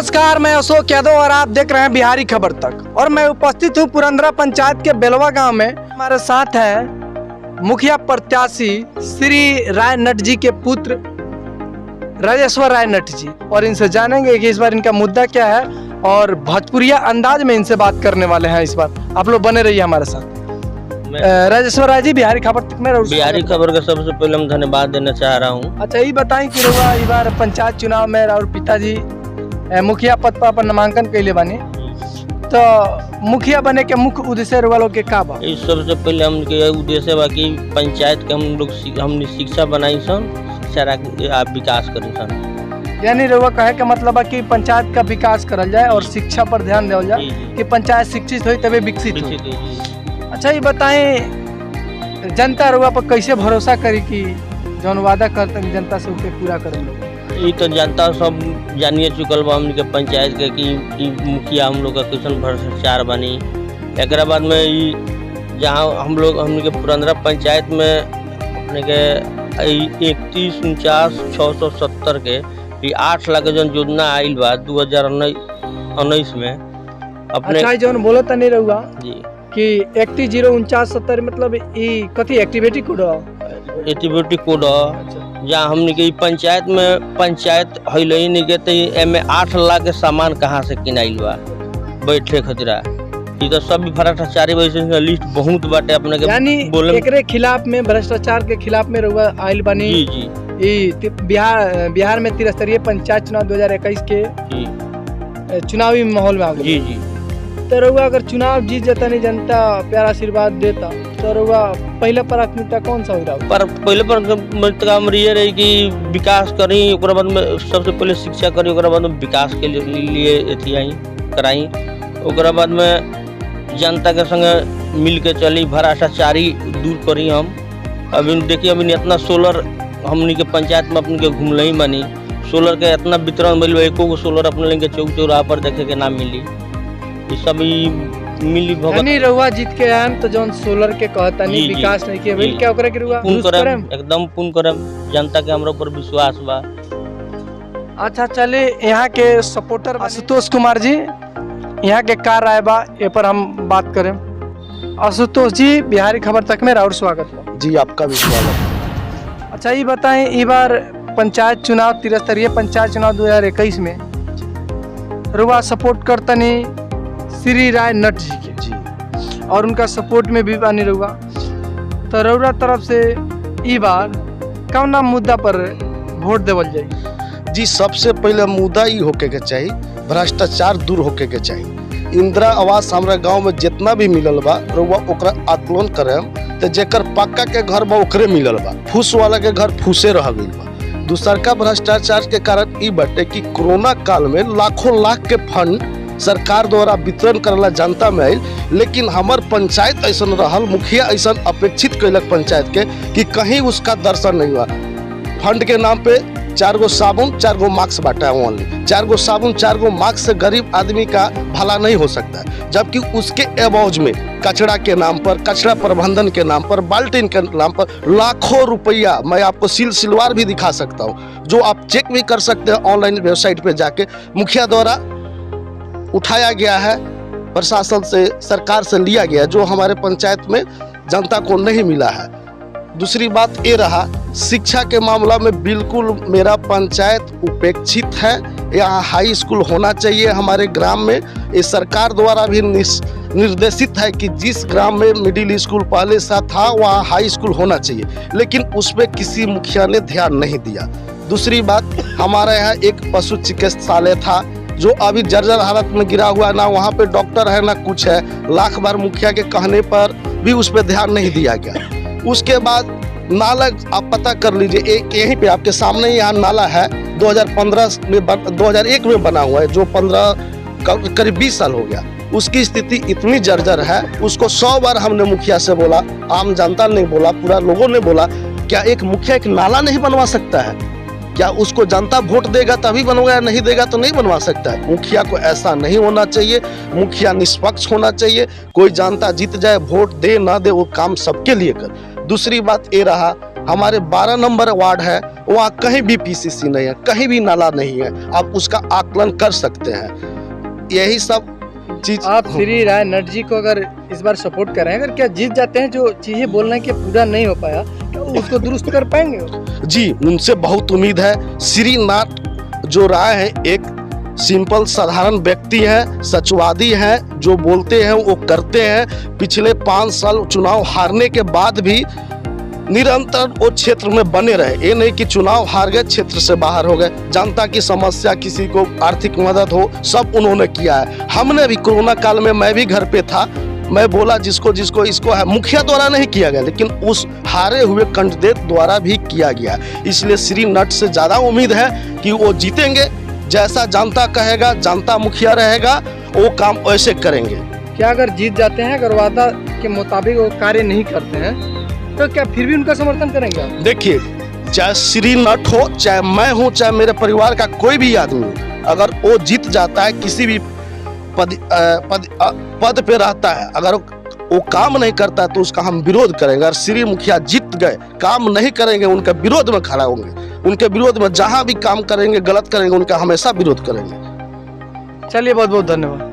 नमस्कार, मैं अशोक यादव और आप देख रहे हैं बिहारी खबर तक। और मैं उपस्थित हूं पुरंदरा पंचायत के बेलवा गांव में। हमारे साथ है मुखिया प्रत्याशी श्री राय नट जी के पुत्र राजेश्वर राय नट जी, और इनसे जानेंगे कि इस बार इनका मुद्दा क्या है और भोजपुरिया अंदाज में इनसे बात करने वाले हैं। इस बार आप लोग बने रहिए हमारे साथ। राजेश्वर राय जी, बिहारी खबर तक में बिहारी खबर का सबसे पहले हम धन्यवाद देना चाह रहा हूँ। अच्छा, ये बताएं कि रउआ इस बार पंचायत चुनाव में और पिताजी मुखिया पद पर अपन नामांकन कैले बानी, तो मुखिया बने के मुख्य उद्देश्य वालों के का बा? इस सबसे पहले हमके उद्देश्य बा कि पंचायत के हमने शिक्षा बनाई सन, शिक्षा आप विकास करी सन। यानी रउआ कहे के मतलब है कि पंचायत का विकास करल जाए और शिक्षा पर ध्यान देवल जाए कि पंचायत शिक्षित हो तभी विकसित हो। अच्छा, ये बताएं जनता रउआ पर कैसे भरोसा करी कि जौन वादा करते जनता से उसे पूरा करें? ये तो जनता सब जानिए चुकल बा हमने के पंचायत के कि मुखिया हम लोग का कैसन भ्रष्टाचार बनी। एक बाद में जहाँ हमने के पुरंदरा पंचायत में अपने के 3149,670 के 8 लाख जन योजना आयल बा 2019 में अपने। अच्छा, जौन बोलो तो नहीं रहुआ जी कि 314970 मतलब कथी एक्टिविटी कोड जहाँ हमने के पंचायत में पंचायत हईल नहीं के एमे 8 लाख के सामान कहाँ से किनाइल बा बैठे खतरा। ये तो सब भ्रष्टाचारी वैसे लिस्ट बहुत बाटे अपने के। यानी एकरे खिलाफ में, भ्रष्टाचार के खिलाफ में रउआ आइल बानी। जी जी, बिहार में त्रिस्तरीय पंचायत चुनाव 2021 के चुनावी माहौल में आ गए। जी जी, तो रउआ अगर चुनाव जीत जाता नहीं, जनता प्यारा आशीर्वाद देता, तो रउआ पहले प्राथमिकता कौन सा हो? पर पहले प्राथमिकता हमारी ये रही कि विकास करी, ओकरा बाद में सबसे पहले शिक्षा करी, ओकरा बाद में विकास के लिए अथी आई कराई, ओकरा बाद में जनता के संग मिल के चली, भ्रष्टाचारी दूर करी। हम अभी देखिए, अभी इतना सोलर हमनी के पंचायत में अपने के घूमल ही बनी, सोलर के इतना वितरण मिल, एको गो सोलर अपने लेंगे चौक चौराहा पर देखे के ना मिली। सब मिली भगत रउआ जीत के आन तो जौन सोलर के कहता नहीं विकास नहीं किया, क्या ओकरा के रउआ पूर्ण करम, एकदम पूर्ण करम। जनता के हमरा ऊपर विश्वास बा। अच्छा, चले यहाँ के सपोर्टर आशुतोष कुमार जी, यहाँ के का राय बा ए पर हम बात करें। आशुतोष जी, बिहारी खबर तक में और स्वागत बा। जी, आपका भी स्वागत। अच्छा, ये बताएं इस बार पंचायत चुनाव त्रिस्तरीय पंचायत चुनाव 2021 में रउआ सपोर्ट करता नहीं श्री राय नट जी के जी, और उनका सपोर्ट में भी बानी रहुआ, तो रउरा तरफ से ई बार कौन मुद्दा पर वोट देवल जाए? जी, सबसे पहले मुद्दा ही होके के चाहिए, भ्रष्टाचार दूर होके के चाहिए। इंदिरा आवास हमारे गांव में जितना भी मिलल बा रउआ ओकरा आकलन करें तो जेकर पक्का के घर बा ओकरे मिलल बा, फूस वाला के घर फूसे रह गई बा। दूसर का भ्रष्टाचार के कारण ई बटे कि कोरोना काल में लाखों लाख के फंड सरकार द्वारा वितरण करला जनता में आयल, लेकिन हमार पंचायत ऐसा रहल, मुखिया ऐसा अपेक्षित कैलक पंचायत के कि कहीं उसका दर्शन नहीं हुआ। फंड के नाम पे 4 गो साबुन 4 गो मास्क बांटा है, ओनली 4 गो साबुन 4 गो मास्क से गरीब आदमी का भला नहीं हो सकता है। जबकि उसके एवज में कचरा के नाम पर, कचरा प्रबंधन के नाम पर, बाल्टीन के नाम पर लाखों रुपया, मैं आपको सिलवार भी दिखा सकता हूँ, जो आप चेक भी कर सकते हैं ऑनलाइन वेबसाइट पे जाके, मुखिया द्वारा उठाया गया है, प्रशासन से, सरकार से लिया गया, जो हमारे पंचायत में जनता को नहीं मिला है। दूसरी बात ये रहा, शिक्षा के मामला में बिल्कुल मेरा पंचायत उपेक्षित है। यहाँ हाई स्कूल होना चाहिए हमारे ग्राम में। ये सरकार द्वारा भी निर्देशित है कि जिस ग्राम में मिडिल स्कूल पहले से था वहाँ हाई स्कूल होना चाहिए, लेकिन उस पर किसी मुखिया ने ध्यान नहीं दिया। दूसरी बात, हमारे यहाँ एक पशु चिकित्सालय था जो अभी जर्जर हालत में गिरा हुआ, ना वहाँ पे डॉक्टर है ना कुछ है। लाख बार मुखिया के कहने पर भी उस पर ध्यान नहीं दिया गया। उसके बाद नाला आप पता कर लीजिए, एक यहीं पे आपके सामने यहाँ नाला है, 2001 में बना हुआ है, जो 15 करीब 20 साल हो गया। उसकी स्थिति इतनी जर्जर है, उसको 100 बार हमने मुखिया से बोला, आम जनता ने बोला, पूरा लोगों ने बोला, क्या एक मुखिया एक नाला नहीं बनवा सकता है? क्या उसको जनता वोट देगा तभी बनवाएगा, नहीं देगा तो नहीं बनवा सकता है? मुखिया को ऐसा नहीं होना चाहिए। मुखिया निष्पक्ष होना चाहिए। कोई जनता जीत जाए, वोट दे ना दे, वो काम सबके लिए कर। दूसरी बात ये रहा हमारे 12 नंबर वार्ड है, वहाँ कहीं भी पीसीसी नहीं है, कहीं भी नाला नहीं है। आप उसका आकलन कर सकते हैं। यही सब चीज आप श्री राय नट जी को अगर इस बार सपोर्ट करें, अगर क्या जीत जाते हैं, जो चीजें बोल रहे हैं कि पूरा नहीं हो पाया, तो उसको दुरुस्त कर पाएंगे? जी, उनसे बहुत उम्मीद है। श्री नाथ जो राय है एक सिंपल साधारण व्यक्ति है, सचवादी है, जो बोलते हैं वो करते हैं। पिछले 5 साल चुनाव हारने के बाद भी निरंतर वो क्षेत्र में बने रहे। ये नहीं कि चुनाव हार गए क्षेत्र से बाहर हो गए। जनता की समस्या, किसी को आर्थिक मदद हो, सब उन्होंने किया है। हमने भी कोरोना काल में, मैं भी घर पे था, मैं बोला जिसको जिसको इसको है, मुखिया द्वारा नहीं किया गया, लेकिन उस हारे हुए कैंडिडेट द्वारा भी किया गया। इसलिए श्री नट से ज़्यादा उम्मीद है कि वो जीतेंगे। जैसा जनता कहेगा, जनता मुखिया रहेगा, वो काम वैसे करेंगे। क्या अगर जीत जाते हैं, अगर वादा के मुताबिक वो कार्य नहीं करते हैं, तो क्या फिर भी उनका समर्थन करेंगे आप? देखिए, चाहे श्री नट हो, चाहे मैं हूँ, चाहे मेरे परिवार का कोई भी आदमी, अगर वो जीत जाता है, किसी भी पद पे रहता है, अगर वो काम नहीं करता है तो उसका हम विरोध करेंगे। अगर श्री मुखिया जीत गए, काम नहीं करेंगे, उनके विरोध में खड़ा होंगे। उनके विरोध में जहां भी काम करेंगे, गलत करेंगे, उनका हमेशा विरोध करेंगे। चलिए, बहुत बहुत धन्यवाद।